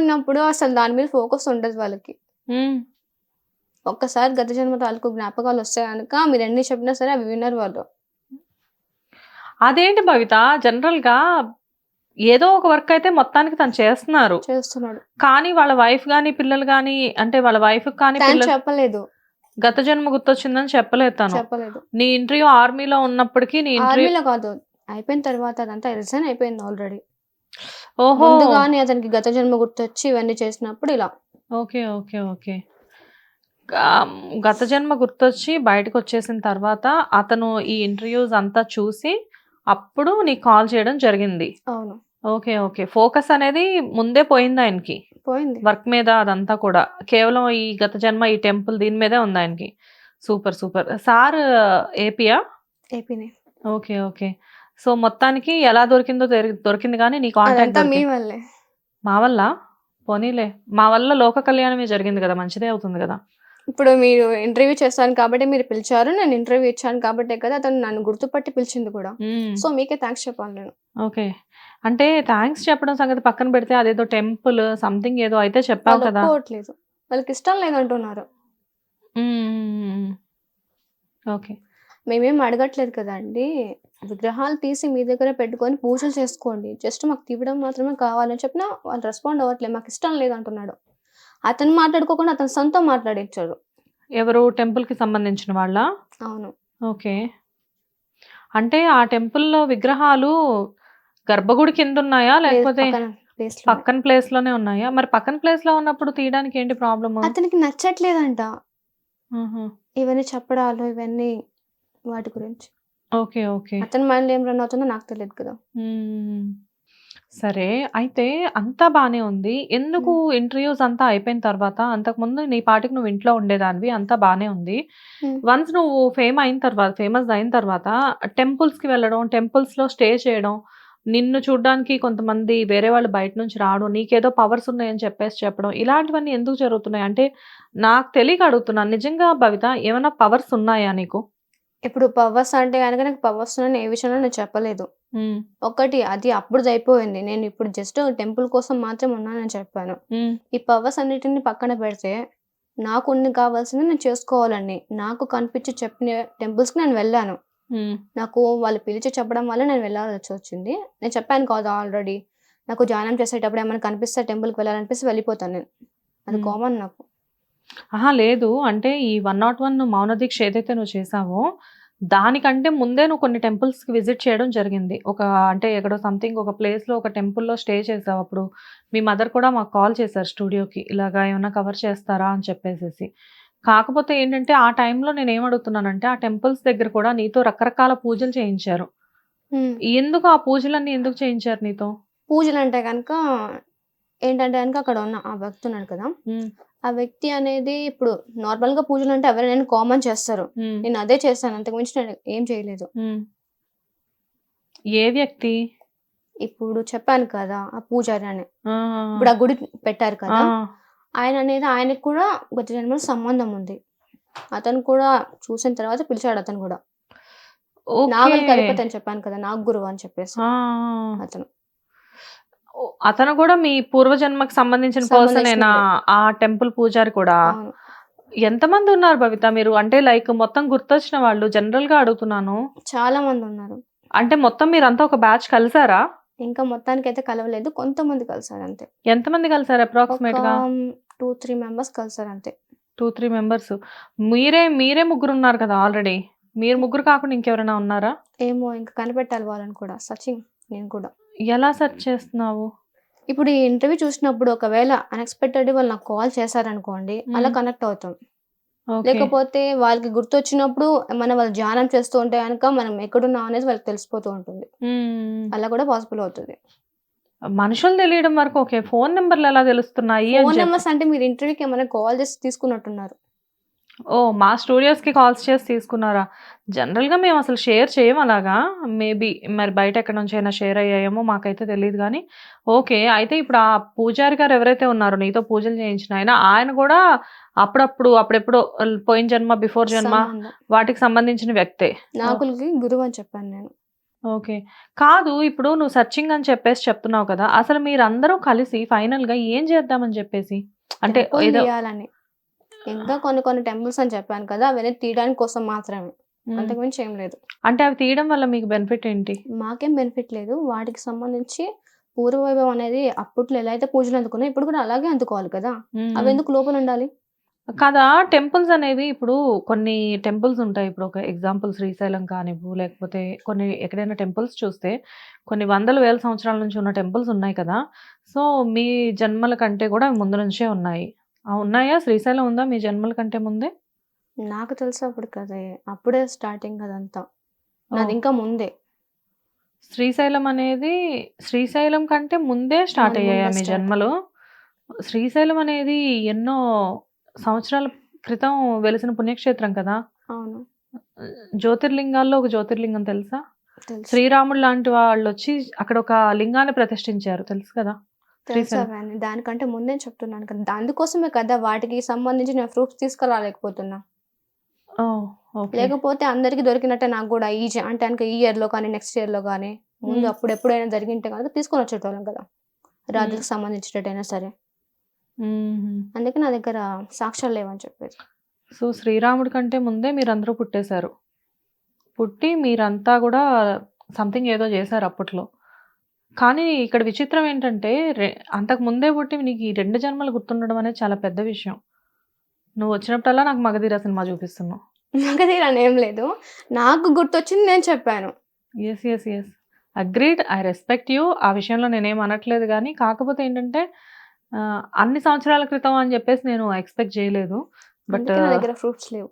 విన్నప్పుడు అసలు దాని మీద ఫోకస్ ఉండదు వాళ్ళకి. హ్మ్. ఒక్కసారి గత జన్మ తాలూకు జ్ఞాపకాలు వస్తే గనక మీరెన్ని చెప్పినా సరే అవి వినరు వాళ్ళు. అదేంటి భవిత జనరల్‌గా ఏదో ఒక వర్క్ అయితే మొత్తానికి తను చేస్తున్నారు. చేస్తున్నాడు. కానీ వాళ్ళ వైఫ్ గాని, పిల్లలు గాని అంటే వాళ్ళ వైఫ్‌కి కానీ తను పిల్లలు చెప్పలేదు. గత జన్మ గుర్తొచ్చిందని చెప్పలేదు తను. చెప్పలేదు. నీ ఇంటర్వ్యూ ఆర్మీలో ఉన్నప్పటికి నీ ఇంటర్వ్యూ ఆర్మీలో కాదు. అయిపోయిన తర్వాత అదంతా రిజైన్ అయిపోయింది ఆల్రెడీ. ఓహో! ముందుగానే అతనికి గత జన్మ గుర్తొచ్చి ఇవన్నీ చేసినప్పుడు ఇలా. ఓకే. ఓకే. ఓకే. గత జన్మ గుర్తొచ్చి బయటకొచ్చేసిన తర్వాత అతను ఈ ఇంటర్వ్యూస్ అంతా చూసి అప్పుడు నీకు కాల్ చేయడం జరిగింది. అవును. ఓకే. ఓకే. ఫోకస్ అనేది ముందే పోయిందాయనకి. పోయింది. వర్క్ మీద అదంతా కూడా. కేవలం ఈ గత జన్మ ఈ టెంపుల్ దీని మీదే ఉందాయనకి. సూపర్. సూపర్. సార్ ఏపీయా? ఏపీనే. ఓకే. ఓకే. సో, మొత్తానికి ఎలా దొరికిందో దొరికింది గానీ నీ కాంటాక్ట్ అదంతా మీ దొరికింది. వల్లే. మా వల్లా? పోనీలే. మా వల్ల లోక కళ్యాణమే జరిగింది గదా! మంచిదే అవుతుంది గదా! ఇప్పుడు మీరు ఇంటర్వ్యూ చేశాను కాబట్టే మీరు పిలిచారు. నేను ఇంటర్వ్యూ ఇచ్చాను కాబట్టే కదా అతను నన్ను గుర్తుపట్టి పిలిచింది కూడా. హ్మ్. సో, మీకే థాంక్స్ చెప్పాలి నేను. ఓకే. అంటే థాంక్స్ చెప్పడం సంగతి పక్కన పెడితే అదేదో టెంపుల్ సంథింగ్ ఏదో అయితే చెప్పావు వాళ్ళు కదా! ఒప్పుకోవట్లేదు. వాళ్ళకిష్టం లేదంటున్నారు. హ్మ్. ఓకే. మేమేం అడగట్లేదు కదండీ! విగ్రహాలు తీసి మీ దగ్గర పెట్టుకొని పూజలు చేసుకోండి. జస్ట్ మాకు తీయడం మాత్రమే కావాలని చెప్పినా వాళ్ళు రెస్పాండ్ అవ్వట్లేదు. మాకిష్టం లేదంటున్నాడు. అతను మాట్లాడుకోకుండా అతని సొంతం మాట్లాడిచ్చాడు. ఎవరు టెంపుల్‌కి సంబంధించిన వాళ్ళా? అవును. ఓకే. అంటే ఆ టెంపుల్‌లో విగ్రహాలు గర్భగుడి కిందున్నాయా? లేదు లేకపోతే పక్కన ప్లేస్‌లోనే. పక్కన ప్లేస్‌లోనే ఉన్నాయా? మరి పక్కన ప్లేస్‌లో ఉన్నప్పుడు తీయడానికి ఏంటి ప్రాబ్లము? అతనికి నచ్చట్లేదంట. హుహు. ఇవన్నీ చెప్పడాలు ఇవన్నీ వాటి గురించి. ఓకే. ఓకే. అతని మైండ్‌లో ఏం రన్ అవుతుందో నాకు తెలీదు కదా! హ్మ్. సరే. అయితే అంతా బానే ఉంది. ఎందుకు హ్మ్. ఇంటర్‌వ్యూస్ అంతా అయిపోయిన తర్వాత అంతకుముందు నీ పాటికి నువ్వు ఇంట్లో ఉండేదానివి. అంతా బానే ఉంది. హ్మ్. వన్స్ నువ్వు ఫేమస్ అయిన తర్వాత టెంపుల్స్‌కి వెళ్ళడం, టెంపుల్స్‌లో స్టే చేయడం, నిన్ను చూడ్డానికి కొంతమంది వేరే వాళ్ళు బయట నుంచి రావడం, నీకేదో పవర్స్ ఉన్నాయని చెప్పేసి చెప్పడం, ఇలాంటివన్నీ ఎందుకు జరుగుతున్నాయి? అంటే నాకు తెలియక అడుగుతున్నాను. నిజంగా భవిత ఏమన్నా పవర్స్ ఉన్నాయా నీకు? ఇప్పుడు పవర్స్ అంటే గనక నాకు పవర్స్ ఉన్నాయని ఏ విషయంలో నేను చెప్పలేదు. హ్మ్. ఒకటి అది అప్పుడుదయిపోయింది. నేను ఇప్పుడు జస్ట్ టెంపుల్ కోసం మాత్రమే ఉన్నానని చెప్పాను. హ్మ్. ఈ పవర్స్ అన్నిటిని పక్కన పెడితే, నాకు కావాల్సింది నేను చేసుకోవాలండి. నాకు కనిపించి చెప్పిన టెంపుల్స్‌కి నేను వెళ్ళాను. హ్మ్. నాకు వాళ్ళు పిలిచి చెప్పడం వల్ల నేను వెళ్ళాల్సొచ్చింది. నేను చెప్పాను కదా ఆల్రెడీ. నాకు ధ్యానం చేసేటప్పుడు ఏమైనా కనిపిస్తే టెంపుల్‌కి వెళ్ళాలనిపిస్తే వెళ్ళిపోతాను నేను. అది హ్మ్. కామన్ నాకు. అహా! లేదు. అంటే ఈ 101 మౌన దీక్ష ఏదైతే నువ్వు చేశావో, దానికంటే ముందే నువ్వు కొన్ని టెంపుల్స్‌కి విజిట్ చేయడం జరిగింది. అంటే ఎక్కడో సంథింగ్ ఒక ప్లేస్‌లో ఒక టెంపుల్‌లో స్టే చేశావు. అప్పుడు మీ మదర్ కూడా మాకు కాల్ చేశారు స్టూడియోకి. ఇలాగ ఏమన్నా కవర్ చేస్తారా అని చెప్పేసేసి. కాకపోతే ఏంటంటే, ఆ టైంలో నేనేమడుగుతున్నానంటే, ఆ టెంపుల్స్ దగ్గర కూడా నీతో రకరకాల పూజలు చేయించారు. హ్మ్. ఎందుకు ఆ పూజలన్నీ ఎందుకు చేయించారు నీతో? పూజలంటే గనక ఏంటంటే గనక అక్కడ ఉన్న ఆ వ్యక్తి ఉన్నాడు కదా! హ్మ్. ఆ వ్యక్తి అనేది ఇప్పుడు నార్మల్‌గా పూజలంటే ఎవరైనా కామన్ చేస్తారు. హ్మ్. నేను అదే చేశాను. అంతకు మించి నేను ఏం చేయలేదు. హ్మ్. ఏ వ్యక్తి? ఇప్పుడు చెప్పాను కదా! ఆ పూజారి అని. ఆ! ఇప్పుడు ఆ గుడి పెట్టారు ఆ! కదా! ఆయనకి కూడా గత జన్మలో సంబంధం ఉంది. అతను కూడా చూసిన తర్వాత పిలిచాడు అతను గూడా. ఓకే. నాగలి కరిపతి అని చెప్పాను కదా! నాగగురువు అని చెప్పేసి ఆ! ఆ! అతను. ఓహ్! అతను గూడా మీ పూర్వజన్మకి సంబంధించిన పర్సనేనా? సంబంధించినోళ్ళే. ఆ టెంపుల్ పూజారి కూడా? అవును. ఎంతమందున్నారు భవిత మీరు? అంటే లైక్ మొత్తం గుర్తొచ్చిన వాళ్ళు జనరల్‌గా అడుగుతున్నాను. చాలా మందున్నారు. అంటే మొత్తం మీరంతా ఒక బ్యాచ్ కలిసారా? ఇంకా మొత్తానికైతే కలవలేదు. కొంతమంది కలిసారంతే. ఎంతమంది కలిసారు ఒక అప్రాక్సిమేట్‌గా? 2, 3 మెంబర్స్ కలిసారంతే. 2, 3 మెంబర్స్. మీరే ముగ్గురున్నారు కదా ఆల్రెడీ. మీరు ముగ్గురు కాకుండా ఇంకెవరైనా ఉన్నారా? ఏమో ఇంక కనిపెట్టాలి వాళ్ళని కూడా. సర్చింగ్ నేను కూడా. ఎలా సెర్చ్ చేస్తున్నావు? ఇప్పుడు ఈ ఇంటర్వ్యూ చూసినప్పుడు ఒకవేళ అన్‌ఎక్స్‌పెక్టెడ్‌గా వాళ్ళు నాకు కాల్ చేశారనుకోండి, అలా హ్మ్. కనెక్ట్ అవుతాం. ఓకే. లేకపోతే వాళ్ళకి గుర్తొచ్చినప్పుడు వాళ్ళు ధ్యానం చేస్తూ ఉంటే గనక మనం ఎక్కడున్నాం అనేది వాళ్ళకి తెలిసిపోతూ ఉంటుంది. హ్మ్. అలా కూడా పాసిబుల్ అవుతది. మనుషులు తెలియడం వరకు ఓకే. ఫోను నంబర్‌లు ఎలా తెలుస్తున్నాయి అని ఫోను చెప్పు. నంబర్స్ అంటే మీరు ఇంటర్వ్యూకి ఏమైనా కాల్ చేసి తీసుకున్నట్టున్నారు. ఓహ్! మా స్టూడియోస్‌కి కాల్స్ చేసి తీసుకున్నారా? జనరల్‌గా మేమసలు షేర్ చెయ్యం అలాగా. మేబీ మరి బయట ఎక్కడి నుంచైనా షేర్ అయ్యాయేమో మాకైతే తెలీదు గానీ, ఓకే. అయితే ఇప్పుడు ఆ పూజారి గారు ఎవరైతే ఉన్నారో నీతో పూజలు చేయించిన ఆయన గూడా అప్పుడెప్పుడో పోయిన జన్మ, బిఫోర్ జన్మ సంబంధం. వాటికి సంబంధించిన వ్యక్తే. ఓహ్! నాగులకి గురువు అని చెప్పాను నేను. ఓకే. కాదు ఇప్పుడు నువ్వు సెర్చింగ్ అని చెప్పేసి చెప్తున్నావు కదా! అసలు మీరందరూ కలిసి ఫైనల్‌గా ఏం చేద్దామని చెప్పేసి? అంటే టెంపుల్ ఏదో తీయాలని. ఇంకా కొన్ని కొన్ని టెంపుల్స్ అని చెప్పాను కదా! అవన్నీ తీయడానికి కోసం మాత్రమే. హ్మ్. అంతకు మించి ఏం లేదు. అంటే అవి తీయడం వల్ల మీకు బెనిఫిట్ ఏంటి? మాకేం బెనిఫిట్ లేదు. వాటికి సంబంధించి పూర్వ వైభవం అనేది అప్పట్లో ఎలా అయితే పూజలు అందుకున్నాయో ఇప్పుడు కూడా అలాగే అందుకోవాలి కదా! హ్మ్. అవెందుకు లోపలుండాలి? కదా! టెంపుల్స్ అనేవి ఇప్పుడు కొన్ని టెంపుల్స్ ఉంటాయి. ఇప్పుడు ఒక ఎగ్జాంపుల్ శ్రీశైలం కానివ్వు, లేకపోతే కొన్ని ఎక్కడైనా టెంపుల్స్ చూస్తే కొన్ని వందల, వేల సంవత్సరాల నుంచి ఉన్న టెంపుల్స్ ఉన్నాయి కదా! సో, మీ జన్మల కంటే కూడా అవి ముందు నుంచే ఉన్నాయి. ఉన్నాయా? శ్రీశైలం ఉందా మీ జన్మల కంటే ముందే? నాకు తెలిసి అప్పుడు కదే. అప్పుడే స్టార్టింగ్ అదంతా. ఓహ్! నాదింకా ముందే. శ్రీశైలం అనేది శ్రీశైలం కంటే ముందే స్టార్ట్ అయ్యాయా ముందే మీ స్టార్ట్. జన్మలు? శ్రీశైలం అనేది ఎన్నో సంవత్సరాల క్రితం వెలిసిన పుణ్యక్షేత్రం కదా! అవును. జ్యోతిర్లింగాల్లో ఒక జ్యోతిర్లింగం తెలుసా? తెలుసు. శ్రీరాముడు లాంటి వాళ్ళొచ్చి అక్కడ ఒక లింగాన్ని ప్రతిష్ఠించారు. తెలుసు కదా! తెలుసు శ్రీశైలం. అవన్నీ. దానికంటే ముందే చెప్తున్నాను కదా! అందుకోసమే కదా వాటికి సంబంధించి నేను ప్రూఫ్స్ తీసుకురాలేకపోతున్నా. ఓహ్! ఓకే. లేకపోతే అందరికి దొరికినట్టే నాకు గూడా అంటే గనుక ఈ ఇయర్‌లో కానీ, నెక్స్ట్ ఇయర్‌లో గానీ, ముందు హ్మ్. అప్పుడెప్పుడైనా జరిగింటే గనుక తీసుకొనొచ్చేటోళ్ళం కదా! హ్మ్. రాజులకు సంబంధించినట్టయినా సరే. హుహు. అందుకే నా దగ్గర సాక్ష్యాలు లేవని చెప్పేది. సో, శ్రీరాముడి కంటే ముందే మీరందరూ పుట్టేసారు. పుట్టి మీరంతా గూడా సంథింగ్ ఏదో జేశారు అప్పట్లో. కానీ ఇక్కడ విచిత్రం ఏంటంటే అంతకు ముందే పుట్టి నీకు ఈ 2 జన్మలు గుర్తుండడం అనేది చాలా పెద్ద విషయం. నువ్వొచ్చినప్పుడల్లా నాకు 'మగధీర' సినిమా చూపిస్తున్నావు. మగధీర అనేం లేదు. నాకు గుర్తొచ్చింది నేను చెప్పాను. Yes. Yes. Yes. Agreed. I respect you. ఆ విషయంలో నేనేమి అనట్లేదు గానీ, కాకపోతే ఏంటంటే అన్ని సంవత్సరాల క్రితం అని జెప్పేసి నేను ఎక్స్‌పెక్ట్ జేయలేదు. బట్ అందుకే నా దగ్గర ప్రూఫ్స్ లేవు.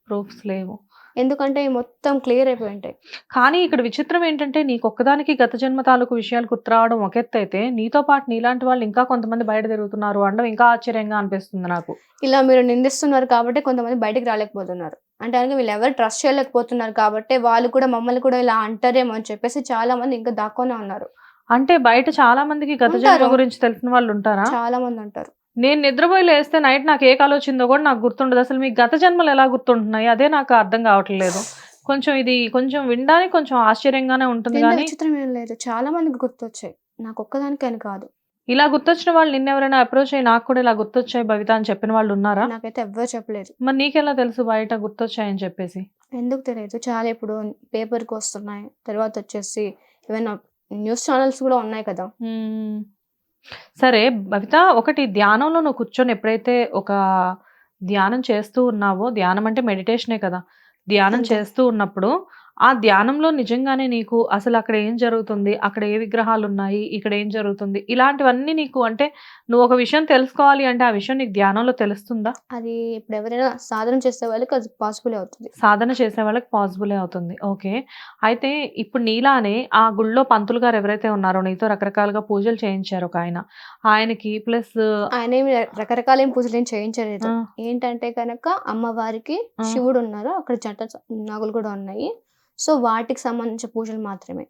ప్రూఫ్స్ లేవు. ఎందుకంటే మొత్తం క్లియర్ అయిపోయి ఉంటాయి. కానీ ఇక్కడ విచిత్రం ఏంటంటే, నీకొక్కదానికి గత జన్మ తాలూకు విషయాలు గుర్తురావడం ఒక ఎత్తైతే, నీతో పాటు నీలాంటి వాళ్ళు ఇంకా కొంతమంది బయట తిరుగుతున్నారు అనడం ఇంకా ఆశ్చర్యంగా అనిపిస్తుంది నాకు. ఇలా మీరు నిందిస్తున్నారు కాబట్టి కొంతమంది బయటికి రాలేకపోతున్నారు. అంటే గనుక వీళ్ళెవరు ట్రస్ట్ చేయలేకపోతున్నారు కాబట్టే వాళ్ళు కూడా మమ్మల్ని కూడా ఇలా అంటారేమో అని చెప్పేసి చాలా మంది ఇంకా దాక్కొనే ఉన్నారు. అంటే బయట చాలా మందికి గత జన్మ ఉంటారు. గురించి తెలిసిన వాళ్ళుంటారా? చాలా మందుంటారు. నేను నిద్రపోయి లేస్తే నైట్ నాకు ఏ కలొచ్చిందో గూడా నాకు గుర్తుండదు. అసలు మీ గత జన్మలు ఎలా గుర్తుంటున్నాయి? అదే నాకు అర్థం కావట్లేదు. కొంచెం వినడానికి కొంచెం ఆశ్చర్యంగానే ఉంటుంది దీంట్లో గానీ, విచిత్రం ఏం లేదు. చాలా మందికి గుర్తొచ్చాయి. నాకొక్కదానికని కాదు. ఇలా గుర్తొచ్చిన వాళ్ళు నిన్నెవరైనా అప్రోచ్ అయ్యి నాకు కూడా ఇలా గుర్తొచ్చాయి భవిత అని చెప్పిన వాళ్ళున్నారా? నాకైతే ఎవ్వరు చెప్పలేదు. మరి నీకెలా తెలుసు బయట గుర్తొచ్చాయని చెప్పేసి? ఎందుకు తెలీదు. చాలా ఇప్పుడు పేపర్‌కొస్తున్నాయి. తర్వాతొచ్చేసి ఏవైనా న్యూస్ ఛానెల్స్ గూడా ఉన్నాయి కదా! హ్మ్. సరే భవిత ఒకటి ధ్యానంలో నువ్వు కూర్చొని ఎప్పుడైతే ఒక ధ్యానం చేస్తూ ఉన్నావో, ధ్యానం అంటే మెడిటేషనే కదా! ధ్యానం అంతే. చేస్తూ ఉన్నప్పుడు, ఆ ధ్యానంలో నిజంగానే నీకు అసలక్కడ ఏం జరుగుతుంది? అక్కడ ఏ విగ్రహాలున్నాయి? ఇక్కడ ఏం జరుగుతుంది? ఇలాంటివన్నీ నీకు అంటే నువ్వు ఒక విషయం తెలుసుకోవాలి అంటే, ఆ విషయం నీకు ధ్యానంలో తెలుస్తుందా? అది ఇప్పుడు ఎవరైనా సాధన చేసే వాళ్ళకి అది పాసిబులే అవుతది. సాధన చేసే వాళ్ళకి పాసిబులే అవుతుంది. ఓకే. అయితే ఇప్పుడు నీలానే ఆ గుడిలో పంతులు గారు ఎవరైతే ఉన్నారో నీతో రకరకాలుగా పూజలు చేయించారు ఒకాయన. ఆయనకి ప్లస్ ఆయనేమి రకరకాలేం పూజలేం ఆ! చేయించలేదు. ఏంటంటే గనక అమ్మవారికి ఆ! శివుడున్నారు. అక్కడ నాగులు కూడా ఉన్నాయి. సో, వాటికి సంబంధించిన పూజలు మాత్రమే.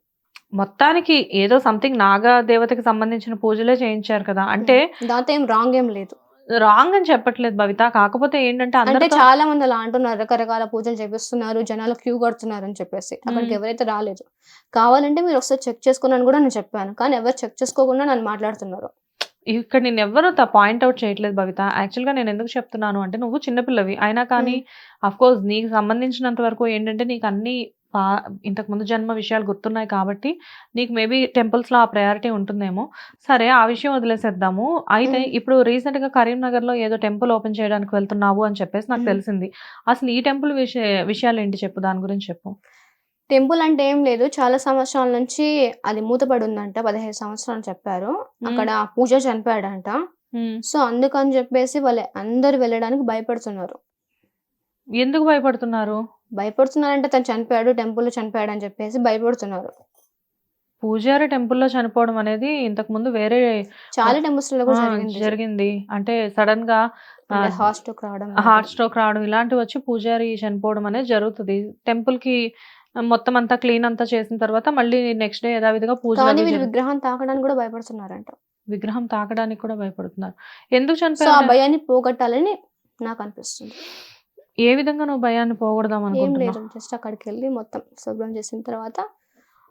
మొత్తానికి ఏదో సంథింగ్ నాగ దేవతకి సంబంధించిన పూజలే చేయించారు కదా! అంటే దాంతో ఏం రాంగ్ ఏం లేదు. రాంగ్ అని చెప్పట్లేదు భవిత. కాకపోతే ఏంటంటే అంటే అందరితో చాలా మంది అలా అంటున్నారు. రకరకాల పూజలు చేపిస్తున్నారు. జనాలు క్యూ కడుతున్నారని చెప్పేసి. హ్మ్. అక్కడికి ఎవరైతే రాలేదు. కావాలంటే మీరొకసారి చెక్ చేసుకోండి అని కూడా నేను చెప్పాను. కానీ ఎవరు చెక్ చేసుకోకుండా నన్ను మాట్లాడుతున్నారు. ఇక్కడ నిన్నెవ్వరు పాయింట్ ఔట్ చేయట్లేదు భవిత. యాక్చువల్‌గా నేనెందుకు చెప్తున్నాను అంటే, నువ్వు చిన్న పిల్లవి. అయినా కానీ హ్మ్. ఆఫ్‌కోర్స్ నీకు సంబంధించినంత వరకు ఏంటంటే, నీకన్నీ పా ఇంతకు ముందు జన్మ విషయాలు గుర్తున్నాయి కాబట్టి, నీకు మేబీ టెంపుల్స్‌లో ఆ ప్రయారిటీ ఉంటుందేమో. సరే ఆ విషయం వదిలేసేద్దాము. అయితే హ్మ్. ఇప్పుడు రీసెంట్‌గా కరీంనగర్‌లో ఏదో టెంపుల్ ఓపెన్ చేయడానికి వెళ్తున్నావు అని చెప్పేసి నాకు హ్మ్. తెలిసింది. అసలు ఈ టెంపుల్ విషయాలేంటి చెప్పు? దాని గురించి చెప్పు. టెంపుల్ అంటే ఏం లేదు. చాలా సంవత్సరాల నుంచి అది మూతపడి ఉందంట. 15 సంవత్సరాలు చెప్పారు. హ్మ్. అక్కడ పూజారి చనిపోయాడంట. హ్మ్. సో, అందుకని జెప్పేసి అందరూ వెళ్ళడానికి భయపడుతున్నారు. ఎందుకు భయపడుతున్నారు? భయపడుతున్నారంటే తను చనిపోయాడు, టెంపుల్‌లో చనిపోయాడని చెప్పేసి భయపడుతున్నారు. పూజారి టెంపుల్‌లో చనిపోవడం అనేది ఇంతకుముందు వేరే చాలా ఒక టెంపుల్స్‌లో ఆ! కూడా జరిగింది. జరిగింది. అంటే సడెన్‌గా అంటే ఆహ్, హార్ట్ స్ట్రోక్ రావడం లాగా. హార్ట్ స్ట్రోక్ రావడం ఇలాంటివొచ్చి పూజారి చనిపోవడం అనేది జరుగుతది. టెంపుల్‌కి మొత్తం అంతా క్లీన్ అంతా చేసిన తర్వాత మళ్ళీ నెక్స్ట్ డే యథావిధిగా కానీ పూజలవి వీళ్ళు విగ్రహాన్ని తాకడానికి గూడా భయపడుతున్నారంట. విగ్రహం తాకడానికి కూడా భయపడుతున్నారు. ఎందుకు సో, ఆ చనిపోయారు? భయాన్ని పోగొట్టాలని నాకనిపిస్తుంది. ఏ విధంగా నువ్వు భయాన్ని పోగొడదాం ఏం అనుకుంటున్నావు? లేదు. జస్ట్ అక్కడికెళ్ళి మొత్తం శుభ్రం చేసిన తర్వాత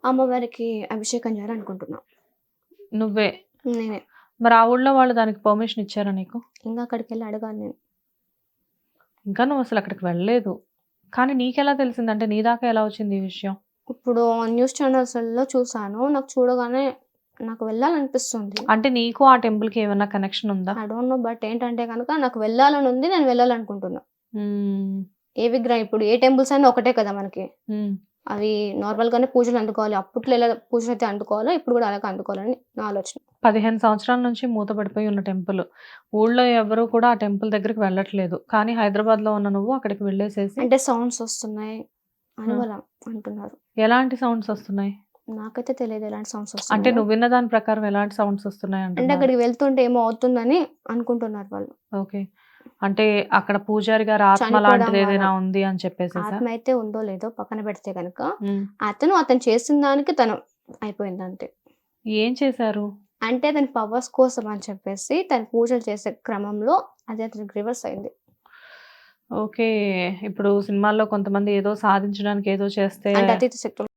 అమ్మవారికి అభిషేకం చేయాలనుకుంటున్నా. నువ్వే. నేనే. మరి ఆ ఊళ్ళో వాళ్ళు దానికి పర్మిషన్ ఇచ్చారా నీకు? ఇంగా అక్కడికెళ్ళి అడగాలి నేను. ఇంకా నువ్వసలు అక్కడికి వెళ్ళలేదు. కానీ నీకెలా తెలిసింది? అంటే నీ దాకా ఎలా వచ్చింది ఈ విషయం? ఇప్పుడు న్యూస్ ఛానల్స్‌లో చూసాను. నాకు చూడగానే నాకు వెళ్ళాలనిపిస్తుంది. అంటే నీకు ఆ టెంపుల్‌కి ఏమన్నా కనెక్షన్ ఉందా? ఐ డోంట్ నో బట్ ఏంటంటే గనక నాకు వెళ్ళాలని ఉంది. నేను వెళ్ళాలనుకుంటున్నా. హ్మ్. ఏ విగ్రహం ఇప్పుడు ఏ టెంపుల్స్ అయినా ఒకటే కదా మనకి. హ్మ్. అవి నార్మల్‌గానే పూజలు అందుకోవాలి. అప్పట్లో ఎలా పూజలైతే అందుకోవాలో ఇప్పుడు గూడా అలాగే అందుకోవాలని నా ఆలోచన. 15 సంవత్సరాల నుంచి మూతపడిపోయి ఉన్న టెంపుల్. ఊళ్ళో ఎవరు కూడా ఆ టెంపుల్ దగ్గరికి వెళ్ళట్లేదు. కానీ హైదరాబాద్‌లో ఉన్న నువ్వు అక్కడికి వెళ్ళేసేసి అంటే సౌండ్స్ వస్తున్నాయి అని ఆ! వాళ్ళు అంటున్నారు. ఎలాంటి సౌండ్స్ వస్తున్నాయి? నాకైతే తెలీదు ఎలాంటి సౌండ్స్ అంటే వస్తున్నాయో. నువ్వు విన్న దాని ప్రకారం ఎలాంటి సౌండ్స్ వస్తున్నాయి అంటే అంటున్నారు? అక్కడికి వెళ్తుంటే ఏమో అవుతుందని అనుకుంటున్నారు వాళ్ళు. ఓకే. అంటే అక్కడ పూజారి గారి ఆత్మ చనిపోవడం లాంటిదేదైనా వల్ల. ఉంది అని చెప్పేసేసా? ఆత్మ అయితే ఉందో లేదో పక్కన పెడితే గనక, హ్మ్. అతను చేసిన దానికి తను అయిపోయిందంతే. ఏం చేశారు? అంటే అతని పవర్స్ కోసం అని చెప్పేసి తను పూజలు చేసే క్రమంలో అది అతనికి రివర్స్ అయింది. ఓకే. ఇప్పుడు సినిమాల్లో కొంతమంది ఏదో సాధించడానికి ఏదో చేస్తే అంటే అతీత శక్తులు